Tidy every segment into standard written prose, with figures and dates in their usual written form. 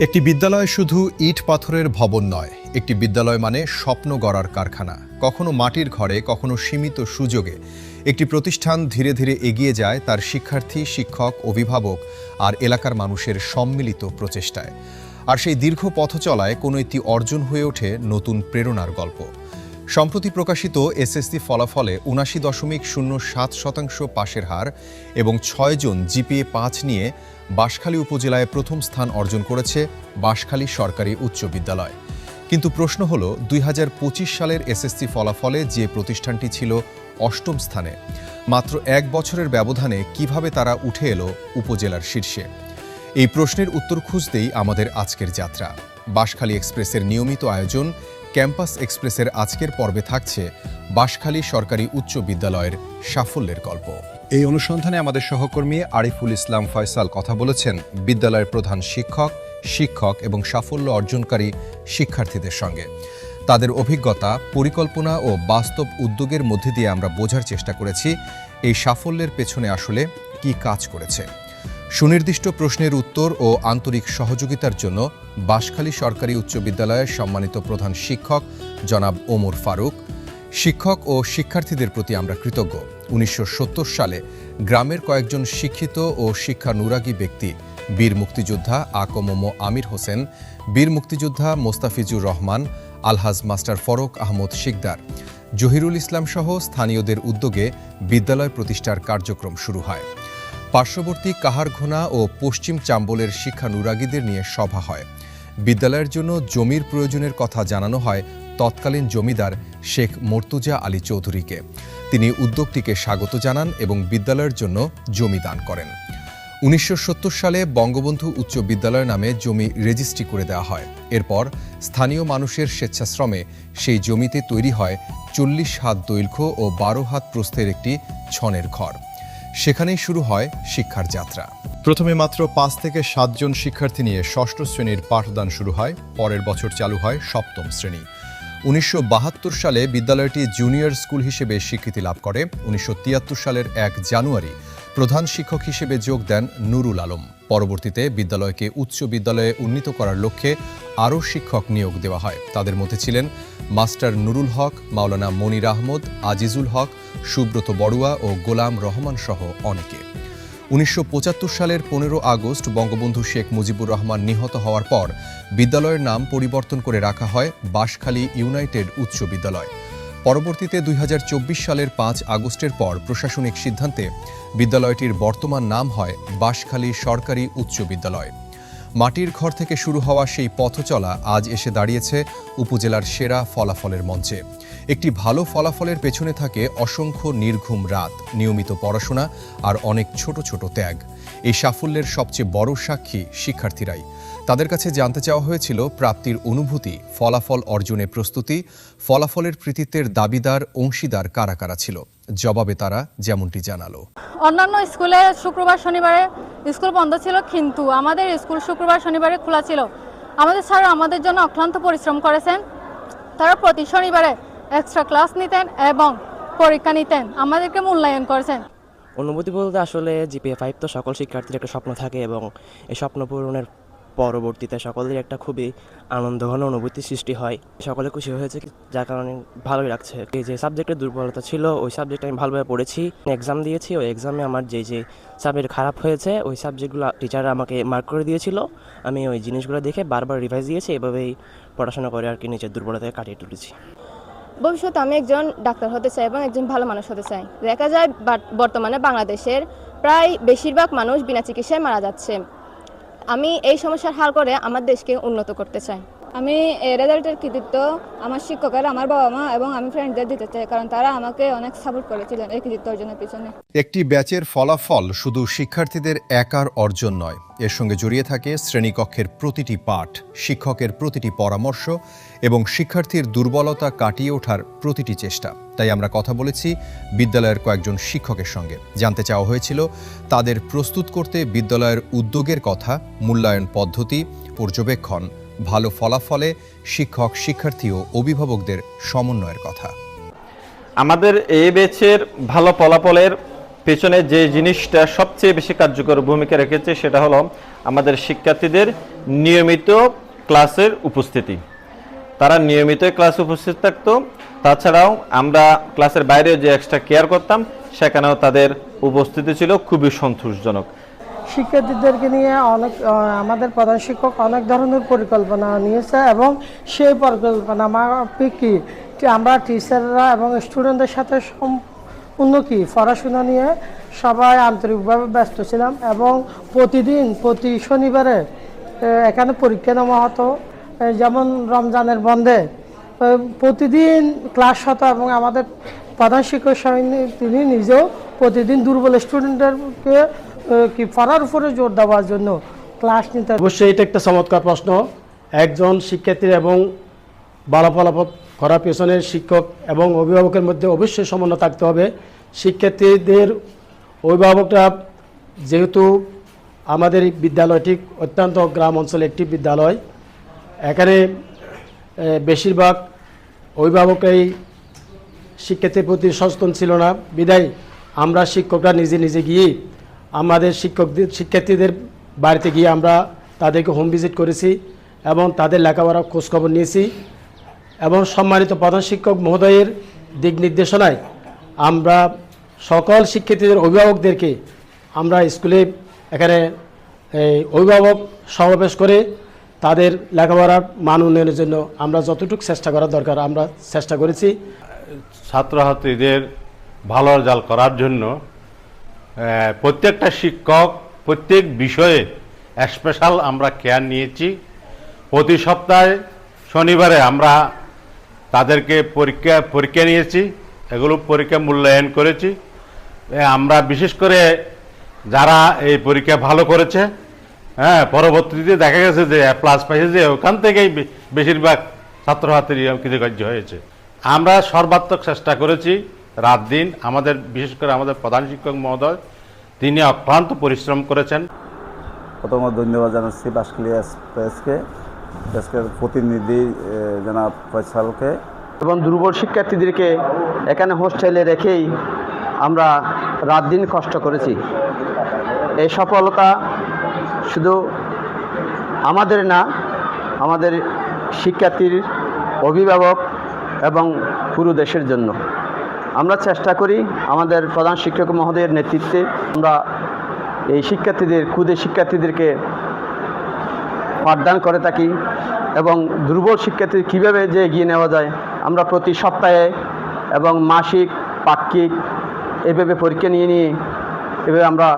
একটি বিদ্যালয় শুধু ইট পাথরের ভবন নয়, একটি বিদ্যালয় মানে স্বপ্ন গড়ার কারখানা। কখনো মাটির ঘরে, কখনো সীমিত সুযোগে একটি প্রতিষ্ঠান ধীরে ধীরে এগিয়ে যায় তার শিক্ষার্থী, শিক্ষক, অভিভাবক আর এলাকার মানুষের সম্মিলিত প্রচেষ্টায়। আর সেই দীর্ঘ পথ চলায় কোনো একটি অর্জন হয়ে ওঠে নতুন প্রেরণার গল্প। সম্প্রতি প্রকাশিত এসএসসি ফলাফলে ৭৯.০৭% পাশের হার এবং ৬ জন জিপিএ ৫ নিয়ে বাঁশখালী উপজেলায় প্রথম স্থান অর্জন করেছে বাঁশখালী সরকারি উচ্চ বিদ্যালয়। কিন্তু প্রশ্ন হলো, ২০২৫ সালের এসএসসি ফলাফলে যে প্রতিষ্ঠানটি ছিল অষ্টম স্থানে, মাত্র ১ বছরের ব্যবধানে কিভাবে তারা উঠে এলো উপজেলার শীর্ষে? এই প্রশ্নের উত্তর খুঁজতেই আমাদের আজকের যাত্রা। বাঁশখালী এক্সপ্রেসের নিয়মিত আয়োজন ক্যাম্পাস এক্সপ্রেসের আজকের পর্বে থাকছে বাঁশখালী সরকারি উচ্চ বিদ্যালয়ের সাফল্যের গল্প। এই অনুসন্ধানে আমাদের সহকর্মী আরিফুল ইসলাম ফয়সাল কথা বলেছেন বিদ্যালয়ের প্রধান শিক্ষক এবং সাফল্য অর্জনকারী শিক্ষার্থীদের সঙ্গে। তাদের অভিজ্ঞতা, পরিকল্পনা ও বাস্তব উদ্যোগের মধ্যে দিয়ে আমরা বোঝার চেষ্টা করেছি এই সাফল্যের পেছনে আসলে কি কাজ করেছে। সুনির্দিষ্ট প্রশ্নের উত্তর ও আন্তরিক সহযোগিতার জন্য বাঁশখালী সরকারি উচ্চ বিদ্যালয়ের সম্মানিত প্রধান শিক্ষক জনাব ওমর ফারুক। শিক্ষক ও শিক্ষার্থীদের প্রতি আমরা কৃতজ্ঞ। ১৯৭০ সালে গ্রামের কয়েকজন শিক্ষিত ও শিক্ষানুরাগী ব্যক্তি, বীর মুক্তিযোদ্ধা আকমম আমির হোসেন, বীর মুক্তিযোদ্ধা মোস্তাফিজুর রহমান, আলহাজ মাস্টার ফরক আহমদ শিকদার, জহিরুল ইসলাম সহ স্থানীয়দের উদ্যোগে বিদ্যালয় প্রতিষ্ঠার কার্যক্রম শুরু হয়। পার্শ্ববর্তী কাহারঘোনা ও পশ্চিম চাম্বলের শিক্ষানুরাগীদের নিয়ে সভা হয়। বিদ্যালয়ের জন্য জমির প্রয়োজনের কথা জানানো হয় তৎকালীন জমিদার শেখ মর্তুজা আলী চৌধুরীকে। তিনি উদ্যোগটিকে স্বাগত জানান এবং বিদ্যালয়ের জন্য জমি দান করেন। ১৯৭০ সালে বঙ্গবন্ধু উচ্চ বিদ্যালয় নামে জমি রেজিস্ট্রি করে দেওয়া হয়। এরপর স্থানীয় মানুষের স্বেচ্ছাশ্রমে সেই জমিতে তৈরি হয় ৪০ হাত দৈর্ঘ্য ও ১২ হাত প্রস্থের একটি ছনের ঘর। সেখানেই শুরু হয় শিক্ষার যাত্রা। প্রথমে মাত্র ৫ থেকে ৭ জন শিক্ষার্থী নিয়ে ষষ্ঠ শ্রেণীর পাঠদান শুরু হয়। পরের বছর চালু হয় সপ্তম শ্রেণী। ১৯৭২ সালে বিদ্যালয়টি জুনিয়র স্কুল হিসেবে স্বীকৃতি লাভ করে। ১৯৭৩ সালের ১ জানুয়ারি প্রধান শিক্ষক হিসেবে যোগ দেন নুরুল আলম। পরবর্তীতে বিদ্যালয়কে উচ্চ বিদ্যালয়ে উন্নীত করার লক্ষ্যে আরও শিক্ষক নিয়োগ দেওয়া হয়। তাদের মধ্যে ছিলেন মাস্টার নুরুল হক, মাওলানা মনির আহমদ, আজিজুল হক, সুব্রত বড়ুয়া ও গোলাম রহমান সহ অনেকে। ১৯৭৫ সালের ১৫ আগস্ট বঙ্গবন্ধু শেখ মুজিবুর রহমান নিহত হওয়ার পর বিদ্যালয়ের নাম পরিবর্তন করে রাখা হয় বাঁশখালী ইউনাইটেড উচ্চ বিদ্যালয়। পরবর্তীতে ২০২৪ সালের ৫ আগস্টের পর প্রশাসনিক সিদ্ধান্তে বিদ্যালয়টির বর্তমান নাম হয় বাঁশখালী সরকারি উচ্চ বিদ্যালয়। মাটির ঘর থেকে শুরু হওয়া সেই পথচলা আজ এসে দাঁড়িয়েছে উপজেলার সেরা ফলাফলের মঞ্চে। একটি ভালো ফলাফলের পেছনে থাকে অসংখ্য নির্ঘুম রাত, নিয়মিত পড়াশোনা আর অনেক ছোট ছোট ত্যাগ। এই সাফল্যের সবচেয়ে বড় সাক্ষী শিক্ষার্থীরাই। তাদের কাছে জানতে চাওয়া হয়েছিল প্রাপ্তির অনুভূতি, ফলাফল অর্জনে প্রস্তুতি, ফলাফলের কৃতিত্বের দাবিদার অংশীদার কারা কারা ছিল। জবাবে তারা যেমনটি জানালো। অন্যান্য স্কুলে শুক্রবার শনিবারে স্কুল বন্ধ ছিল, কিন্তু আমাদের স্কুল শুক্রবার শনিবারে খোলা ছিল। আমাদের স্যার আমাদের জন্য অক্লান্ত পরিশ্রম করেছেন। তারা প্রতি শনিবারে এক্সট্রা ক্লাস নিতেন এবং পরীক্ষা নিতেন, আমাদেরকে মূল্যায়ন করেছেন। অনুভূতি বলতে আসলে জিপিএ ৫ তো সকল শিক্ষার্থীর একটা স্বপ্ন থাকে এবং এই স্বপ্ন পূরণের পরবর্তীতে সকলের একটা খুবই আনন্দঘন অনুভূতি সৃষ্টি হয়। সকলে খুশি হয়েছে, যার কারণে ভালোই লাগছে। এই যে সাবজেক্টের দুর্বলতা ছিল ওই সাবজেক্টে আমি ভালোভাবে পড়েছি, এক্সাম দিয়েছি। ওই এক্সামে আমার যে সাবজেক্ট খারাপ হয়েছে ওই সাবজেক্টগুলো টিচাররা আমাকে মার্ক করে দিয়েছিল। আমি ওই জিনিসগুলো দেখে বারবার রিভাইজ দিয়েছি, এভাবেই পড়াশোনা করে আর কি নিজের দুর্বলতাকে কাটিয়ে তুলেছি। ভবিষ্যতে আমি একজন ডাক্তার হতে চাই এবং একজন ভালো মানুষ হতে চাই। দেখা যায় বর্তমানে বাংলাদেশের প্রায় বেশিরভাগ মানুষ বিনা চিকিৎসায় মারা যাচ্ছে। আমি এই সমস্যার হাল করে আমার দেশকে উন্নত করতে চাই। আমি এই রেজাল্টের কৃতিত্ব আমার শিক্ষকের, আমার বাবা মা এবং আমি ফ্রেন্ডদের দিতে চাই, কারণ তারা আমাকে অনেক সাপোর্ট করেছিলেন এই কৃতিত্ব অর্জনের পিছনে। একটি ব্যাচের ফলাফল শুধু শিক্ষার্থীদের একার অর্জন নয়, এর সঙ্গে জড়িয়ে থাকে শ্রেণীকক্ষের প্রতিটি পাঠ, শিক্ষকের প্রতিটি পরামর্শ এবং শিক্ষার্থীর দুর্বলতা কাটিয়ে ওঠার প্রতিটি চেষ্টা। তাই আমরা কথা বলেছি বিদ্যালয়ের কয়েকজন শিক্ষকের সঙ্গে। জানতে চাওয়া হয়েছিল তাদের প্রস্তুত করতে বিদ্যালয়ের উদ্যোগের কথা, মূল্যায়ন পদ্ধতি, পর্যবেক্ষণ, ভালো ফলাফলে শিক্ষক, শিক্ষার্থী ও অভিভাবকদের সমন্বয়ের কথা। আমাদের এই ব্যাচের ভালো ফলাফলের পেছনে যে জিনিসটা সবচেয়ে বেশি কার্যকর ভূমিকা রেখেছে সেটা হলো আমাদের শিক্ষার্থীদের নিয়মিত ক্লাসের উপস্থিতি। তারা নিয়মিত ক্লাসে উপস্থিত থাকতো। তাছাড়াও আমরা ক্লাসের বাইরে যে এক্সট্রা কেয়ার করতাম সেখানেও তাদের উপস্থিতি ছিল খুবই সন্তোষজনক। শিক্ষার্থীদেরকে নিয়ে আমাদের প্রধান শিক্ষক অনেক ধরনের পরিকল্পনা নিয়েছে এবং সেই পরিকল্পনা মাফিক আমরা টিচাররা এবং স্টুডেন্টদের সাথে পড়াশোনা নিয়ে সবাই আন্তরিকভাবে ব্যস্ত ছিলাম এবং প্রতি শনিবারে এখানে পরীক্ষা নেওয়া হতো। যেমন রমজানের বন্ধে প্রতিদিন ক্লাস হতো এবং আমাদের প্রধান শিক্ষক তিনি নিজেও প্রতিদিন দুর্বল স্টুডেন্টদেরকে পড়ার উপরে জোর দেওয়ার জন্য ক্লাস নিতে। অবশ্যই এটা একটা চমৎকার প্রশ্ন। একজন শিক্ষার্থীর এবং ভালো ফলাফল করার পেছনে শিক্ষক এবং অভিভাবকের মধ্যে অবশ্যই সমন্বয় থাকতে হবে। শিক্ষার্থীদের অভিভাবকরা, যেহেতু আমাদের এই বিদ্যালয়টি অত্যন্ত গ্রাম অঞ্চলে একটি বিদ্যালয়, এখানে বেশিরভাগ অভিভাবকই শিক্ষার্থীর প্রতি সচেতন ছিল না। বিদায় আমরা শিক্ষকরা নিজে নিজে গিয়ে আমাদের শিক্ষার্থীদের বাড়িতে গিয়ে আমরা তাদেরকে হোম ভিজিট করেছি এবং তাদের লেখাপড়ার খোঁজখবর নিয়েছি এবং সম্মানিত প্রধান শিক্ষক মহোদয়ের দিক নির্দেশনায় আমরা সকল শিক্ষার্থীদের অভিভাবকদেরকে আমরা স্কুলে এখানে অভিভাবক সমাবেশ করে তাদের লেখাপড়ার মান উন্নয়নের জন্য আমরা যতটুকু চেষ্টা করা দরকার আমরা চেষ্টা করেছি। ছাত্রছাত্রীদের ভালো রেজাল্ট করার জন্য প্রত্যেকটা শিক্ষক প্রত্যেক বিষয়ে স্পেশাল আমরা কেয়ার নিয়েছি। প্রতি সপ্তাহে শনিবারে আমরা তাদেরকে পরীক্ষা নিয়েছি, এগুলো পরীক্ষা মূল্যায়ন করেছি। আমরা বিশেষ করে যারা এই পরীক্ষা ভালো করেছে, পরবর্তীতে দেখা গেছে যে প্লাস পাইছে, যে ওখান থেকেই বেশিরভাগ ছাত্রছাত্রী কৃতকার্য হয়েছে। আমরা সর্বাত্মক চেষ্টা করেছি রাত দিন। আমাদের বিশেষ করে আমাদের প্রধান শিক্ষক মহোদয় তিনি অক্লান্ত পরিশ্রম করেছেন। প্রথমত ধন্যবাদ জানাচ্ছি বাঁশখালী এক্সপ্রেসকে, প্রতিনিধি জনাব ফয়সালকে এবং দুর্বল শিক্ষার্থীদেরকে এখানে হোস্টেলে রেখেই আমরা রাত দিন কষ্ট করেছি। এই সফলতা শুধু আমাদের না, আমাদের শিক্ষার্থীর অভিভাবক এবং পুরো দেশের জন্য। আমরা চেষ্টা করি আমাদের প্রধান শিক্ষক মহোদয়ের নেতৃত্বে আমরা এই শিক্ষার্থীদেরকে পাঠদান করে থাকি এবং দুর্বল শিক্ষার্থী কীভাবে যে এগিয়ে নেওয়া যায় আমরা প্রতি সপ্তাহে এবং মাসিক পাক্ষিক এভাবে পরীক্ষা নিয়ে এভাবে আমরা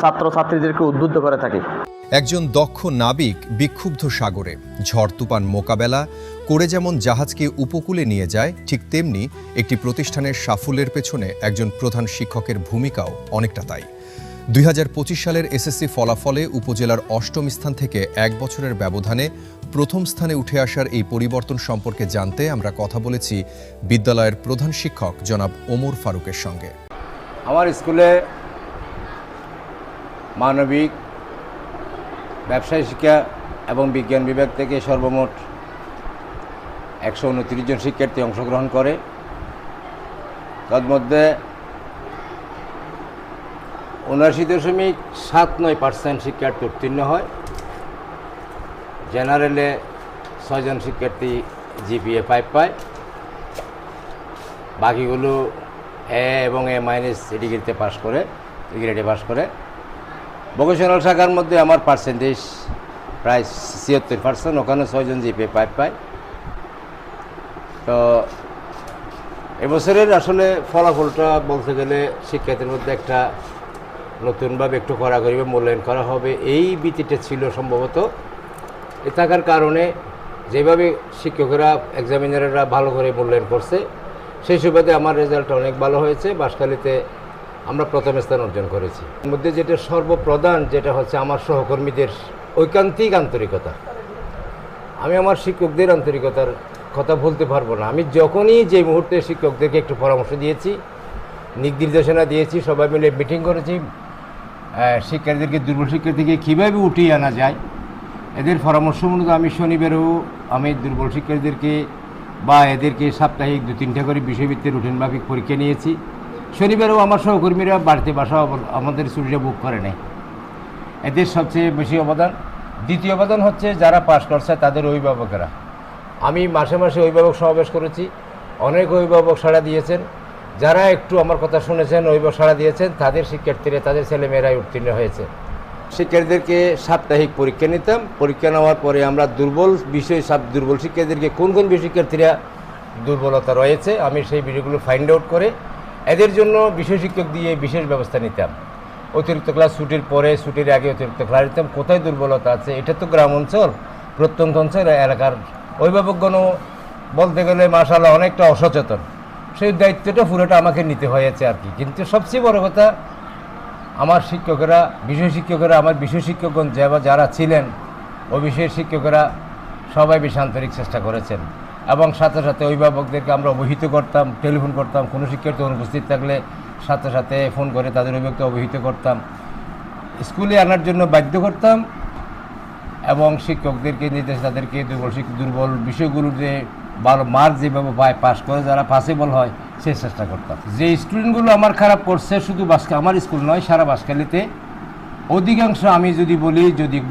ছাত্রছাত্রীদেরকে উদ্বুদ্ধ করে থাকি। একজন দক্ষ নাবিক বিক্ষুব্ধ সাগরে ঝড় তুফান মোকাবেলা করে যেমন জাহাজকে উপকূলে নিয়ে যায়, ঠিক তেমনি একটি প্রতিষ্ঠানের সাফল্যের পেছনে একজন প্রধান শিক্ষকের ভূমিকাও অনেকটা তাই। 2025 সালের এসএসসি ফলাফলে উপজেলার 8ম স্থান থেকে 1 বছরের ব্যবধানে প্রথম স্থানে উঠে আসার এই পরিবর্তন সম্পর্কে জানতে আমরা কথা বলেছি বিদ্যালয়ের প্রধান শিক্ষক জনাব ওমর ফারুকের সঙ্গে। আমার স্কুলে মানবিক, ব্যবসায় শিক্ষা এবং বিজ্ঞান বিভাগ থেকে সর্বমোট 129 জন শিক্ষার্থী অংশগ্রহণ করে। তন্মধ্যে 79.79% শিক্ষার্থী উত্তীর্ণ হয়। জেনারেলে 6 জন শিক্ষার্থী জিপিএ 5 পায়, বাকিগুলো এ এবং A- ডিগ্রিতে পাস করে, গ্রেডে পাস করে। ভোকেশনাল শাখার মধ্যে আমার পার্সেন্টেজ প্রায় 76%, ওখানে 6 জন জিপিএ 5 পায়। তো এবছরের আসলে ফলাফলটা বলতে গেলে শিক্ষার্থীর মধ্যে একটা নতুনভাবে একটু কড়াকড়ি মূল্যায়ন করা হবে এই ভীতিটা ছিল সম্ভবত। এ থাকার কারণে যেভাবে শিক্ষকেরা, এক্সামিনাররা ভালো করে মূল্যায়ন করছে, সেই সুবাদে আমার রেজাল্ট অনেক ভালো হয়েছে। বাঁশখালীতে আমরা প্রথম স্থান অর্জন করেছি। এর মধ্যে যেটা সর্বপ্রধান যেটা হচ্ছে আমার সহকর্মীদের ঐকান্তিক আন্তরিকতা। আমি আমার শিক্ষকদের আন্তরিকতার কথা বলতে পারবো না। আমি যখনই যে মুহূর্তে শিক্ষকদেরকে একটু পরামর্শ দিয়েছি, নির্দেশনা দিয়েছি, সবাই মিলে মিটিং করেছি, শিক্ষার্থীদেরকে দুর্বল শিক্ষার্থীকে কীভাবে উঠিয়ে আনা যায় এদের পরামর্শ অনুযায়ী আমি শনিবারেও আমি দুর্বল শিক্ষার্থীদেরকে বা এদেরকে সাপ্তাহিক 2-3টা করে বিষয়ভিত্তিক রুটিন মাফিক পরীক্ষা নিয়েছি শনিবারেও আমার সহকর্মীরা বাড়িতে বাসা আমাদের ছুটিটা বুক করে নেয়। এদের সবচেয়ে বেশি অবদান। দ্বিতীয় অবদান হচ্ছে যারা পাশ করছে তাদের অভিভাবকেরা। আমি মাসে মাসে অভিভাবক সমাবেশ করেছি, অনেক অভিভাবক সাড়া দিয়েছেন। যারা একটু আমার কথা শুনেছেন, অভিভাবক সাড়া দিয়েছেন, তাদের শিক্ষার্থীরা, তাদের ছেলেমেয়েরাই উত্তীর্ণ হয়েছে। শিক্ষার্থীদেরকে সাপ্তাহিক পরীক্ষা নিতাম। পরীক্ষা নেওয়ার পরে আমরা দুর্বল শিক্ষার্থীদেরকে কোন শিক্ষার্থীরা দুর্বলতা রয়েছে আমি সেই বিষয়গুলো ফাইন্ড আউট করে এদের জন্য বিষয় শিক্ষক দিয়ে বিশেষ ব্যবস্থা নিতাম। অতিরিক্ত ক্লাস ছুটির পরে, ছুটির আগে অতিরিক্ত ক্লাস নিতাম। কোথায় দুর্বলতা আছে, এটা তো গ্রাম অঞ্চল, প্রত্যন্ত অঞ্চল, এলাকার অভিভাবকগণও বলতে গেলে মাশাআল্লাহ অনেকটা অসচেতন। সেই দায়িত্বটা পুরোটা আমাকে নিতে হয়েছে আর কি। কিন্তু সবচেয়ে বড় কথা, আমার শিক্ষকেরা, বিষয় শিক্ষকেরা, আমার বিষয় শিক্ষকগণ যারা ছিলেন, ওই বিষয়ের শিক্ষকেরা সবাই বেশ আন্তরিক চেষ্টা করেছেন। এবং সাথে সাথে অভিভাবকদেরকে আমরা অবহিত করতাম, টেলিফোন করতাম। কোনো শিক্ষার্থী অনুপস্থিত থাকলে সাথে সাথে ফোন করে তাদের অভিভাবককে অবহিত করতাম, স্কুলে আনার জন্য বাধ্য করতাম। এবং শিক্ষকদেরকে নির্দেশ, তাদেরকে দুর্বল বিষয়গুলোর যে ভালো মার্ক যেভাবে পায়, পাস করে যারা পাসেবল হয় সে চেষ্টা করতাম। যে স্টুডেন্টগুলো আমার খারাপ করছে, শুধু আমার স্কুল নয়, সারা বাঁশখালীতে অধিকাংশ, আমি যদি বলি,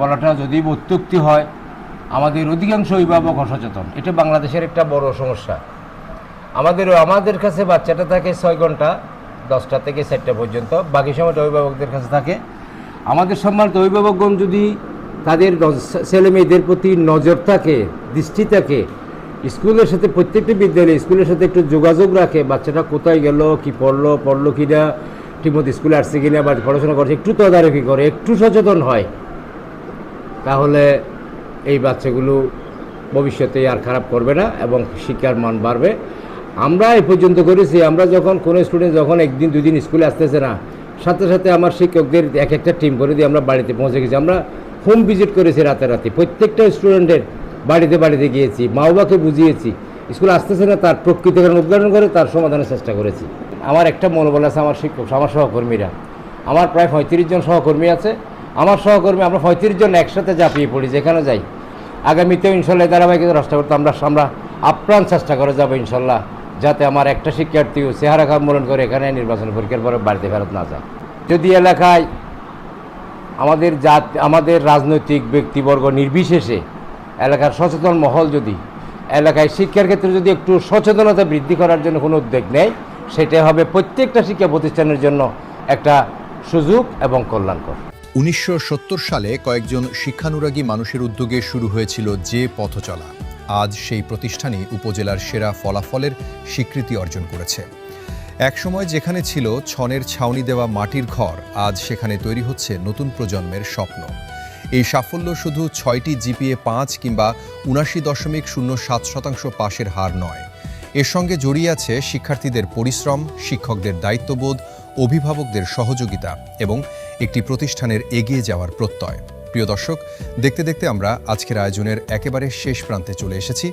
বলাটা যদি অত্যুক্তি হয়, আমাদের অধিকাংশ অভিভাবক অসচেতন। এটা বাংলাদেশের একটা বড় সমস্যা। আমাদের কাছে বাচ্চাটা থাকে 6 ঘন্টা, 10টা থেকে 4টা পর্যন্ত, বাকি সময়টা অভিভাবকদের কাছে থাকে। আমাদের সম্মানিত অভিভাবকগণ যদি তাদের ছেলে মেয়েদের প্রতি নজর থাকে, দৃষ্টি থাকে, স্কুলের সাথে, প্রত্যেকটি বিদ্যালয়ে স্কুলের সাথে একটু যোগাযোগ রাখে, বাচ্চাটা কোথায় গেল, কি পড়লো কিনা, ঠিকমতো স্কুলে আসছে কিনা, বা পড়াশোনা করছে, একটু তদারকি করে, একটু সচেতন হয়, তাহলে এই বাচ্চাগুলো ভবিষ্যতে আর খারাপ করবে না এবং শিক্ষার মান বাড়বে। আমরা এই পর্যন্ত করেছি, আমরা যখন কোনো স্টুডেন্ট যখন 1 দিন 2 দিন স্কুলে আসতেছে না, সাথে সাথে আমার শিক্ষকদের একটা টিম করে দিয়ে আমরা বাড়িতে পৌঁছে গেছি। আমরা হোম ভিজিট করেছি, রাতে প্রত্যেকটা স্টুডেন্টের বাড়িতে গিয়েছি, মা বাবাকে বুঝিয়েছি, স্কুলে আসতেছে না তার প্রকৃত কারণ উদ্ঘাটন করে তার সমাধানের চেষ্টা করেছি। আমার একটা মনোবল আছে, আমার শিক্ষক, আমার সহকর্মীরা, আমার প্রায় 35 জন সহকর্মী আছে। আমার সহকর্মী আমরা 35 জন একসাথে ঝাঁপিয়ে পড়ি, যেখানে যাই। আগামীতেও ইনশাল্লাহ ধারাবাহিকতা চেষ্টা করতে আমরা আপ্রাণ চেষ্টা করে যাবো ইনশাল্লাহ, যাতে আমার একটা শিক্ষার্থীও চেহারা খারাপ মরণ করে এখানে নির্বাচন পরীক্ষার পরে বাড়িতে ফেরত না যায়। যদি এলাকায় আমাদের রাজনৈতিক ব্যক্তিবর্গ নির্বিশেষে এলাকার সচেতন মহল যদি এলাকায় শিক্ষার ক্ষেত্রে যদি একটু সচেতনতা বৃদ্ধি করার জন্য কোনো উদ্যোগ নেয়, সেটা হবে প্রত্যেকটা শিক্ষা প্রতিষ্ঠানের জন্য একটা সুযোগ এবং কল্যাণকর। 1970 সালে কয়েকজন শিক্ষানুরাগী মানুষের উদ্যোগে শুরু হয়েছিল যে পথ চলা। আজ সেই প্রতিষ্ঠানই উপজেলার সেরা ফলাফলের স্বীকৃতি অর্জন করেছে। একসময় যেখানে ছিল ছনের ছাউনি দেওয়া মাটির ঘর, আজ সেখানে তৈরি হচ্ছে নতুন প্রজন্মের স্বপ্ন। এই সাফল্য শুধু 6টি জিপিএ 5 কিংবা 79.07% পাশের হার নয়, এর সঙ্গে জড়িয়ে আছে শিক্ষার্থীদের পরিশ্রম, শিক্ষকদের দায়িত্ববোধ, অভিভাবকদের সহযোগিতা এবং একটি প্রতিষ্ঠানের এগিয়ে যাওয়ার প্রত্যয়। প্রিয় দর্শক, দেখতে দেখতে আমরা আজকের আয়োজনের একেবারে শেষ প্রান্তে চলে এসেছি।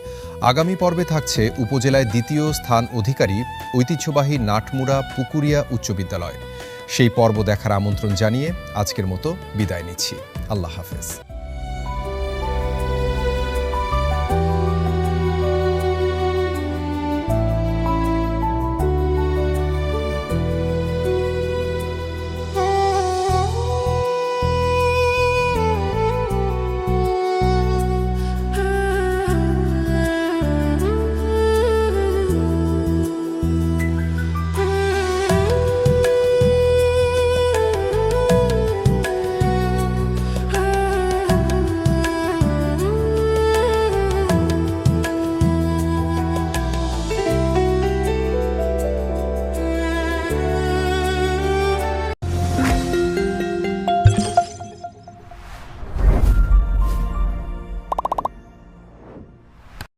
আগামী পর্বে থাকছে উপজেলায় 2য় স্থান অধিকারী ঐতিহ্যবাহী নাটমুড়া পুকুরিয়া উচ্চ বিদ্যালয়। সেই পর্ব দেখার আমন্ত্রণ জানিয়ে আজকের মতো বিদায় নিচ্ছি। আল্লাহ হাফেজ।